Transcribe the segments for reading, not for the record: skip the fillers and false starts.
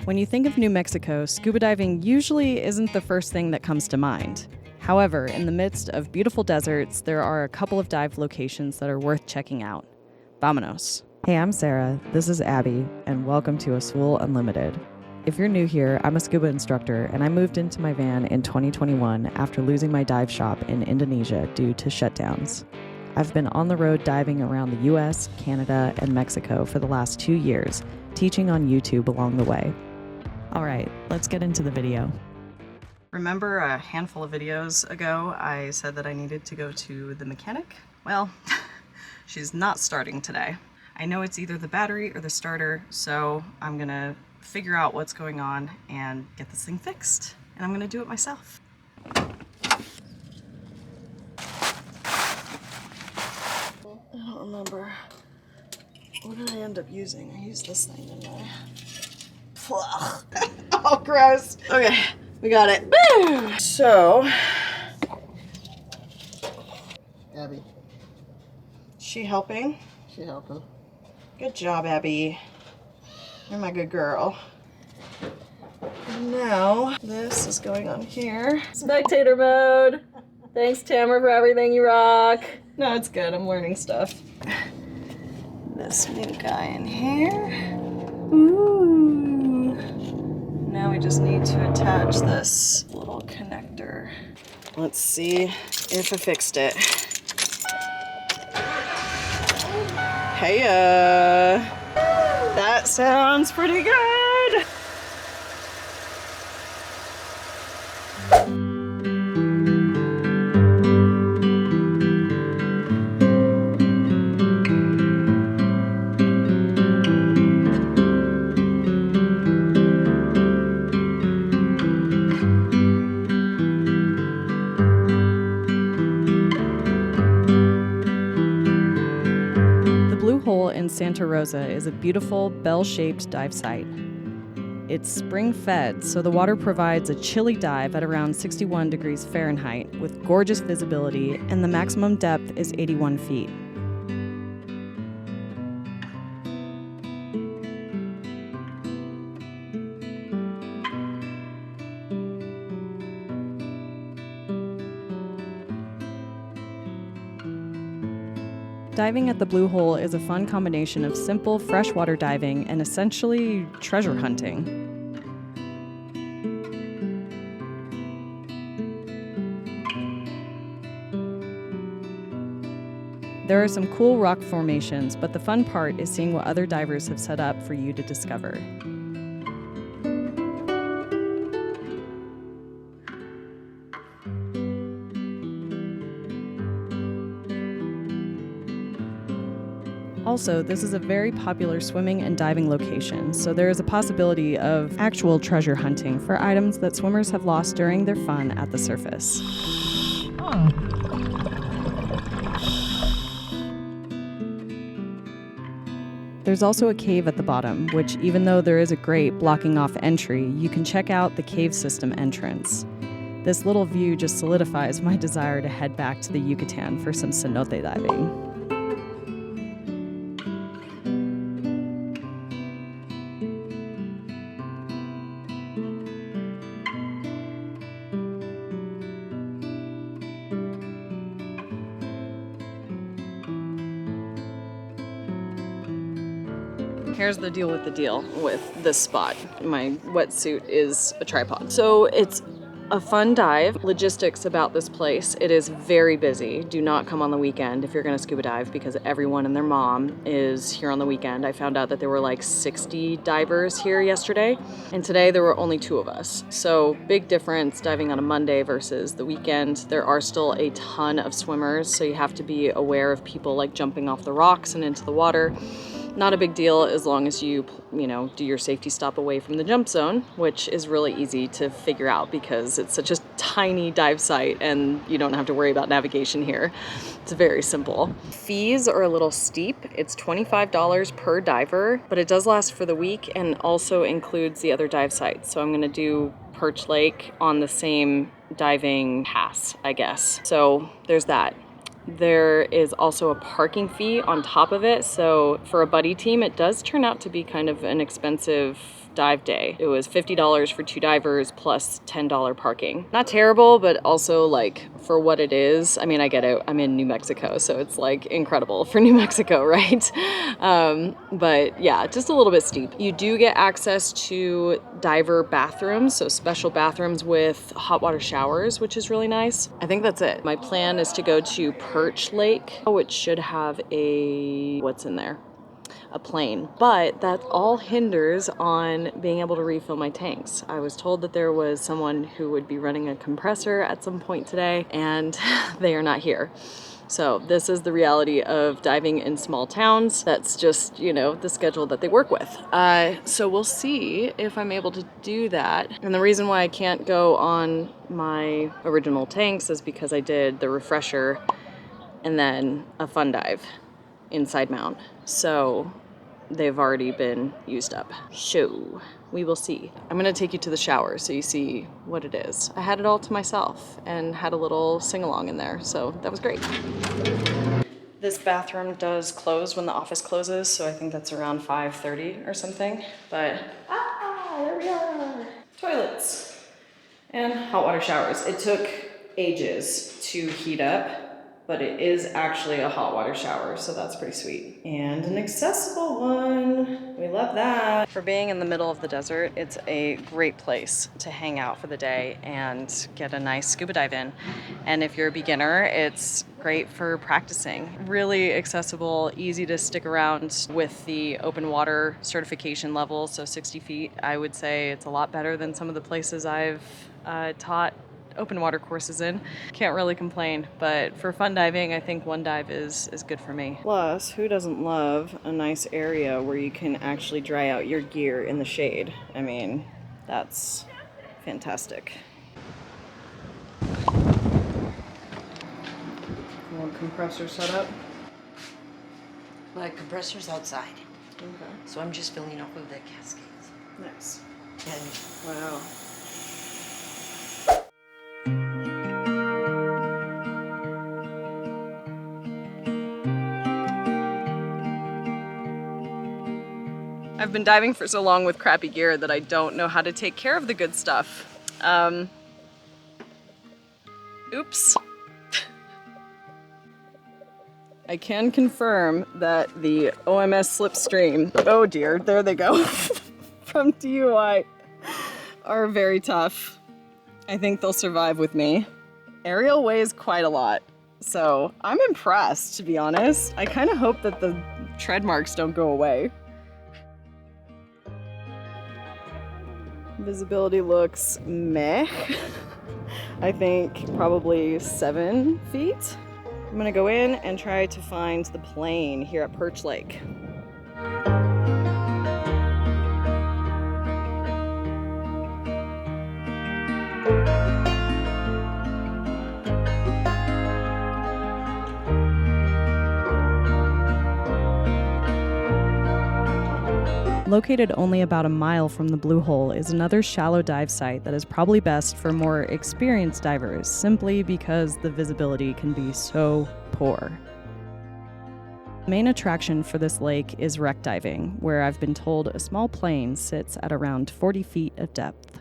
When you think of New Mexico, scuba diving usually isn't the first thing that comes to mind. However, in the midst of beautiful deserts, there are a couple of dive locations that are worth checking out. Vámonos. Hey, I'm Sarah, this is Abby, and welcome to Azul Unlimited. If you're new here, I'm a scuba instructor, and I moved into my van in 2021 after losing my dive shop in Indonesia due to shutdowns. I've been on the road diving around the US, Canada, and Mexico for the last 2 years, teaching on YouTube along the way. All right, let's get into the video. Remember a handful of videos ago, I said that I needed to go to the mechanic? Well, she's not starting today. I know it's either the battery or the starter, so I'm gonna figure out what's going on and get this thing fixed. And I'm gonna do it myself. I don't remember. What did I end up using? I used this thing, didn't I? Oh, gross. Okay, we got it. Woo! So, Abby. she helping? She helping. Good job, Abby. You're my good girl. And now, this is going on here. Spectator mode. Thanks, Tamara, for everything. You rock. No, it's good. I'm learning stuff. This new guy in here. Ooh. Now we just need to attach this little connector. Let's see if I fixed it. Heya! That sounds pretty good! In Santa Rosa is a beautiful bell-shaped dive site. It's spring-fed, so the water provides a chilly dive at around 61 degrees Fahrenheit with gorgeous visibility, and the maximum depth is 81 feet. Diving at the Blue Hole is a fun combination of simple freshwater diving and essentially treasure hunting. There are some cool rock formations, but the fun part is seeing what other divers have set up for you to discover. Also, this is a very popular swimming and diving location, so there is a possibility of actual treasure hunting for items that swimmers have lost during their fun at the surface. There's also a cave at the bottom, which, even though there is a grate blocking off entry, you can check out the cave system entrance. This little view just solidifies my desire to head back to the Yucatan for some cenote diving. Here's the deal with this spot. My wetsuit is a tripod. So it's a fun dive. Logistics about this place, it is very busy. Do not come on the weekend if you're gonna scuba dive because everyone and their mom is here on the weekend. I found out that there were like 60 divers here yesterday, and today there were only 2 of us. So big difference diving on a Monday versus the weekend. There are still a ton of swimmers, so you have to be aware of people like jumping off the rocks and into the water. Not a big deal as long as you do your safety stop away from the jump zone, which is really easy to figure out because it's such a tiny dive site and you don't have to worry about navigation here. It's very simple. Fees are a little steep. It's $25 per diver, but it does last for the week and also includes the other dive sites. So I'm gonna do Perch Lake on the same diving pass, I guess. So there's that. There is also a parking fee on top of it, so for a buddy team it does turn out to be kind of an expensive dive day. It was $50 for 2 divers plus $10 parking. Not terrible, but also like for what it is. I mean, I get it. I'm in New Mexico, so it's like incredible for New Mexico, right? But yeah, just a little bit steep. You do get access to diver bathrooms, so special bathrooms with hot water showers, which is really nice. I think that's it. My plan is to go to Perch Lake, which should have what's in there? A plane, but that all hinders on being able to refill my tanks. I was told that there was someone who would be running a compressor at some point today, and they are not here. So this is the reality of diving in small towns. That's just, you know, the schedule that they work with. So we'll see if I'm able to do that. And the reason why I can't go on my original tanks is because I did the refresher and then a fun dive inside mount. So they've already been used up. So we will see. I'm gonna take you to the shower so you see what it is. I had it all to myself and had a little sing-along in there, so that was great. This bathroom does close when the office closes, so I think that's around 5:30 or something, but there we are. Toilets and hot water showers. It took ages to heat up, but it is actually a hot water shower, so that's pretty sweet. And an accessible one. We love that. For being in the middle of the desert, it's a great place to hang out for the day and get a nice scuba dive in. And if you're a beginner, it's great for practicing. Really accessible, easy to stick around with the open water certification level, so 60 feet. I would say it's a lot better than some of the places I've taught open water courses in. Can't really complain, but for fun diving, I think one dive is good for me. Plus, who doesn't love a nice area where you can actually dry out your gear in the shade? I mean, that's fantastic. Little compressor set up. My compressor's outside, Okay. so I'm just filling up with the cascades. Nice. And Wow. I've been diving for so long with crappy gear that I don't know how to take care of the good stuff. Oops. I can confirm that the OMS slipstream, oh dear, there they go, from DUI, are very tough. I think they'll survive with me. Ariel weighs quite a lot, so I'm impressed, to be honest. I kind of hope that the tread marks don't go away. Visibility looks meh. I think probably 7 feet. I'm gonna go in and try to find the plane here at Perch Lake. Located only about a mile from the Blue Hole is another shallow dive site that is probably best for more experienced divers, simply because the visibility can be so poor. The main attraction for this lake is wreck diving, where I've been told a small plane sits at around 40 feet of depth.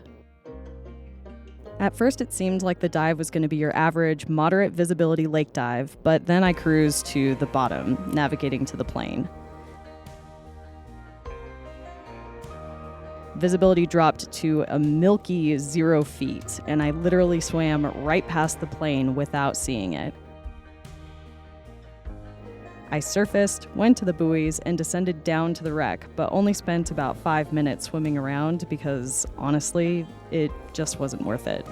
At first it seemed like the dive was going to be your average, moderate visibility lake dive, but then I cruised to the bottom, navigating to the plane. Visibility dropped to a milky 0 feet, and I literally swam right past the plane without seeing it. I surfaced, went to the buoys, and descended down to the wreck, but only spent about 5 minutes swimming around because, honestly, it just wasn't worth it.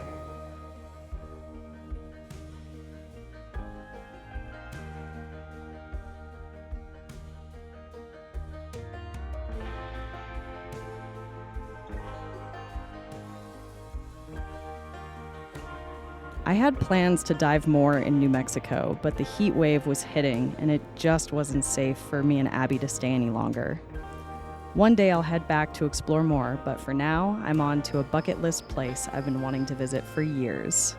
I had plans to dive more in New Mexico, but the heat wave was hitting and it just wasn't safe for me and Abby to stay any longer. One day I'll head back to explore more, but for now, I'm on to a bucket list place I've been wanting to visit for years.